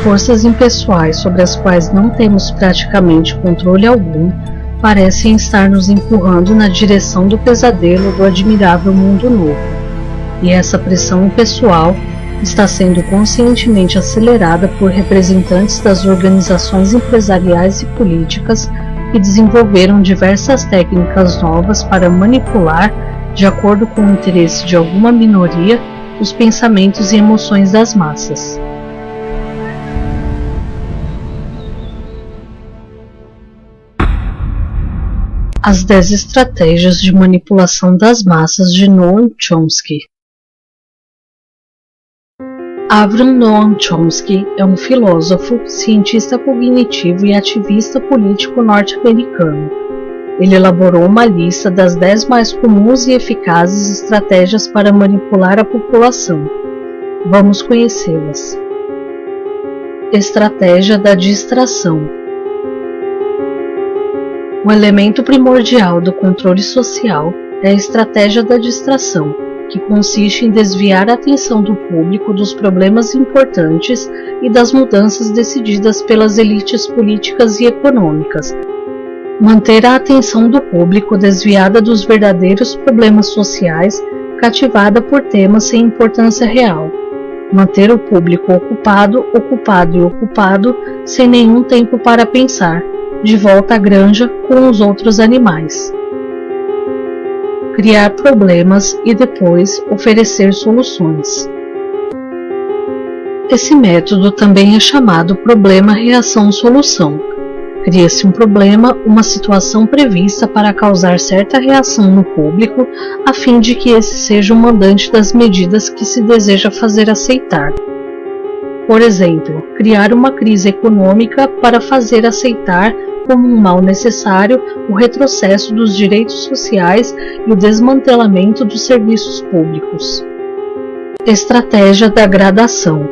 Forças impessoais sobre as quais não temos praticamente controle algum parecem estar nos empurrando na direção do pesadelo do admirável mundo novo, e essa pressão impessoal está sendo conscientemente acelerada por representantes das organizações empresariais e políticas que desenvolveram diversas técnicas novas para manipular, de acordo com o interesse de alguma minoria, os pensamentos e emoções das massas. As 10 estratégias de manipulação das massas de Noam Chomsky. Avram Noam Chomsky é um filósofo, cientista cognitivo e ativista político norte-americano. Ele elaborou uma lista das 10 mais comuns e eficazes estratégias para manipular a população. Vamos conhecê-las. Estratégia da distração. O elemento primordial do controle social é a estratégia da distração, que consiste em desviar a atenção do público dos problemas importantes e das mudanças decididas pelas elites políticas e econômicas. Manter a atenção do público desviada dos verdadeiros problemas sociais, cativada por temas sem importância real. Manter o público ocupado, sem nenhum tempo para pensar, de volta à granja com os outros animais. Criar problemas e depois oferecer soluções. Esse método também é chamado problema-reação-solução. Cria-se um problema, uma situação prevista para causar certa reação no público, a fim de que esse seja o mandante das medidas que se deseja fazer aceitar. Por exemplo, criar uma crise econômica para fazer aceitar como um mal necessário o retrocesso dos direitos sociais e o desmantelamento dos serviços públicos. Estratégia da gradação.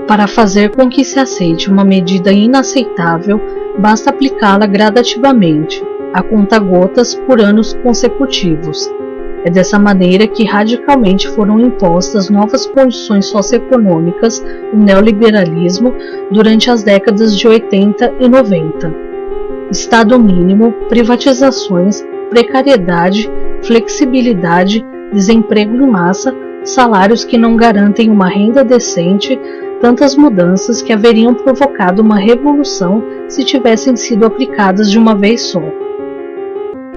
Para fazer com que se aceite uma medida inaceitável, basta aplicá-la gradativamente, a conta-gotas por anos consecutivos. É dessa maneira que radicalmente foram impostas novas condições socioeconômicas no neoliberalismo durante as décadas de 80 e 90. Estado mínimo, privatizações, precariedade, flexibilidade, desemprego em massa, salários que não garantem uma renda decente, tantas mudanças que haveriam provocado uma revolução se tivessem sido aplicadas de uma vez só.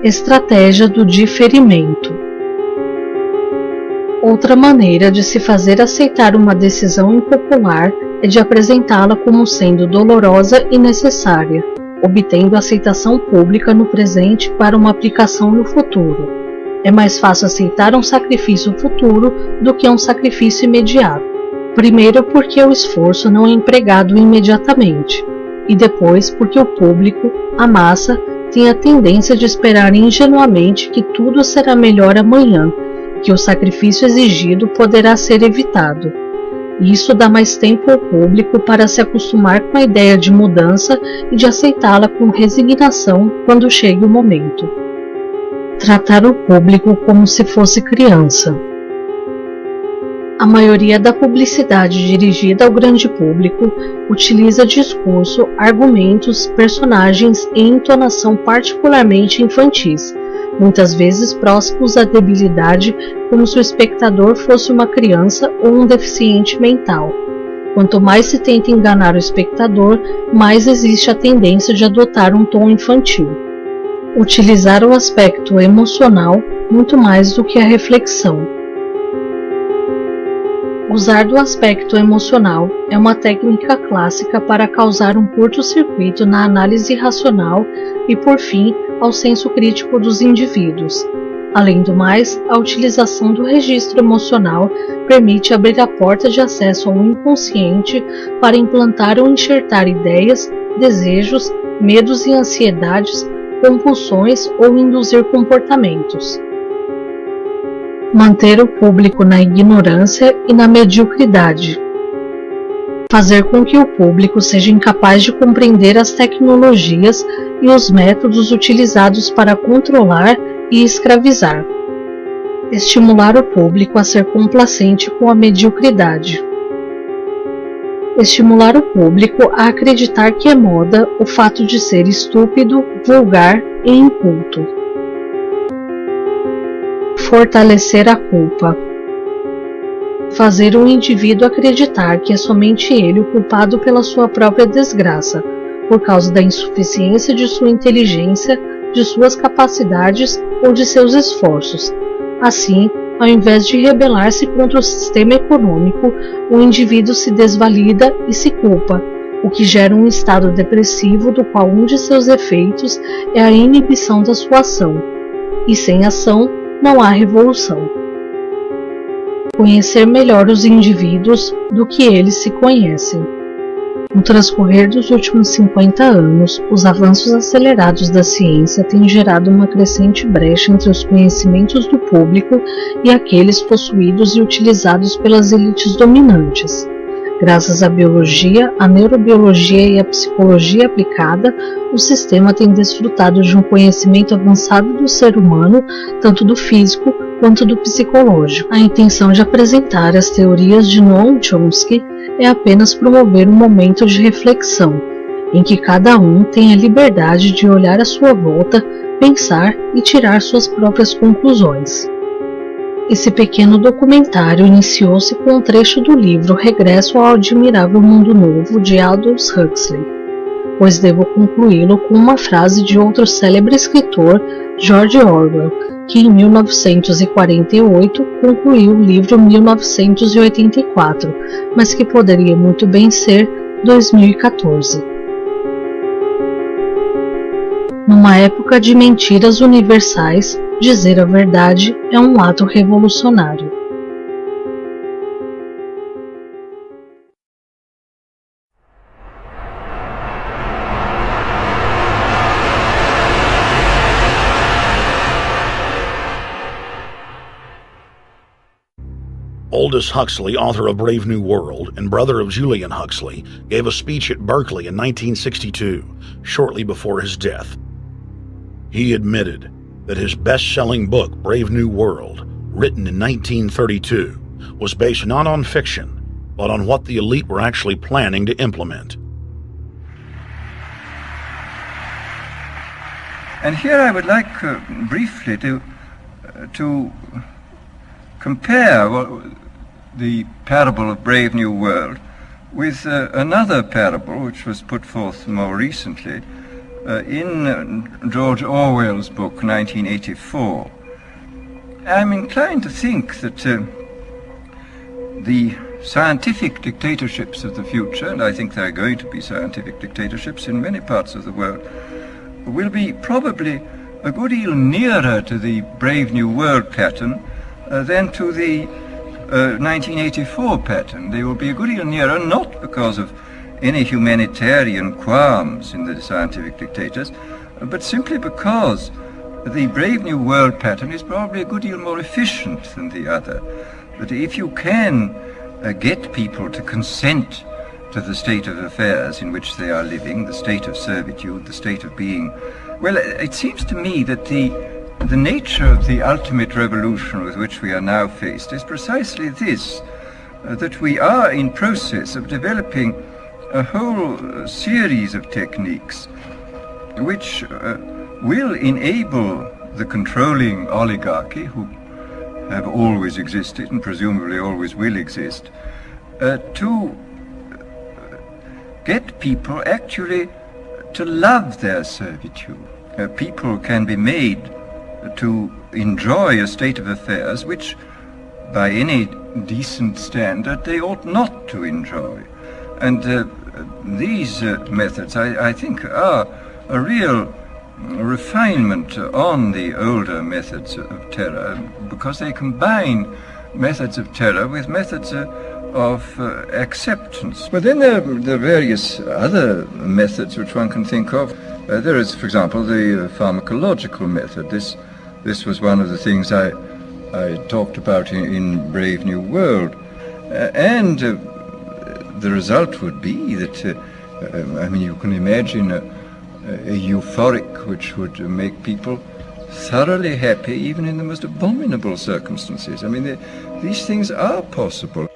Estratégia do diferimento. Outra maneira de se fazer aceitar uma decisão impopular é de apresentá-la como sendo dolorosa e necessária, obtendo aceitação pública no presente para uma aplicação no futuro. É mais fácil aceitar um sacrifício futuro do que um sacrifício imediato. Primeiro porque o esforço não é empregado imediatamente, e depois porque o público, a massa, tem a tendência de esperar ingenuamente que tudo será melhor amanhã, que o sacrifício exigido poderá ser evitado. Isso dá mais tempo ao público para se acostumar com a ideia de mudança e de aceitá-la com resignação quando chegue o momento. Tratar o público como se fosse criança. A maioria da publicidade dirigida ao grande público utiliza discurso, argumentos, personagens e entonação particularmente infantis, muitas vezes próximos à debilidade, como se o espectador fosse uma criança ou um deficiente mental. Quanto mais se tenta enganar o espectador, mais existe a tendência de adotar um tom infantil. Utilizar o aspecto emocional muito mais do que a reflexão. Usar do aspecto emocional é uma técnica clássica para causar um curto-circuito na análise racional e, por fim, ao senso crítico dos indivíduos. Além do mais, a utilização do registro emocional permite abrir a porta de acesso ao inconsciente para implantar ou enxertar ideias, desejos, medos e ansiedades, compulsões ou induzir comportamentos. Manter o público na ignorância e na mediocridade. Fazer com que o público seja incapaz de compreender as tecnologias e os métodos utilizados para controlar e escravizar. Estimular o público a ser complacente com a mediocridade. estimular o público a acreditar que é moda o fato de ser estúpido, vulgar e inculto. Fortalecer a culpa. Fazer um indivíduo acreditar que é somente ele o culpado pela sua própria desgraça, por causa da insuficiência de sua inteligência, de suas capacidades ou de seus esforços. Assim, ao invés de rebelar-se contra o sistema econômico, o indivíduo se desvalida e se culpa, o que gera um estado depressivo do qual um de seus efeitos é a inibição da sua ação. E sem ação, não há revolução. Conhecer melhor os indivíduos do que eles se conhecem. No transcorrer dos últimos 50 anos, os avanços acelerados da ciência têm gerado uma crescente brecha entre os conhecimentos do público e aqueles possuídos e utilizados pelas elites dominantes. Graças à biologia, à neurobiologia e à psicologia aplicada, o sistema tem desfrutado de um conhecimento avançado do ser humano, tanto do físico quanto do psicológico. A intenção de apresentar as teorias de Noam Chomsky é apenas promover um momento de reflexão, em que cada um tem a liberdade de olhar à sua volta, pensar e tirar suas próprias conclusões. Esse pequeno documentário iniciou-se com um trecho do livro Regresso ao Admirável Mundo Novo, de Aldous Huxley, pois devo concluí-lo com uma frase de outro célebre escritor, George Orwell, que em 1948 concluiu o livro 1984, mas que poderia muito bem ser 2014. Numa época de mentiras universais, dizer a verdade é um ato revolucionário. Aldous Huxley, author of Brave New World and brother of Julian Huxley, gave a speech at Berkeley in 1962, shortly before his death. He admitted that his best-selling book, Brave New World, written in 1932, was based not on fiction, but on what the elite were actually planning to implement. And here I would like briefly to compare the parable of Brave New World with another parable which was put forth more recently in George Orwell's book 1984. I'm inclined to think that the scientific dictatorships of the future, and I think there are going to be scientific dictatorships in many parts of the world, will be probably a good deal nearer to the Brave New World pattern than to the 1984 pattern. They will be a good deal nearer, not because of any humanitarian qualms in the scientific dictators, but simply because the Brave New World pattern is probably a good deal more efficient than the other. That if you can get people to consent to the state of affairs in which they are living, the state of servitude, the state of being, well, it seems to me that the nature of the ultimate revolution with which we are now faced is precisely this, that we are in process of developing a whole series of techniques which will enable the controlling oligarchy, who have always existed and presumably always will exist, to get people actually to love their servitude. People can be made to enjoy a state of affairs which, by any decent standard, they ought not to enjoy. And these methods, I think, are a real refinement on the older methods of terror, because they combine methods of terror with methods of acceptance. But then there are various other methods which one can think of. There is, for example, the pharmacological method. This was one of the things I talked about in Brave New World. And the result would be that, I mean, you can imagine a euphoric which would make people thoroughly happy even in the most abominable circumstances. I mean, these things are possible.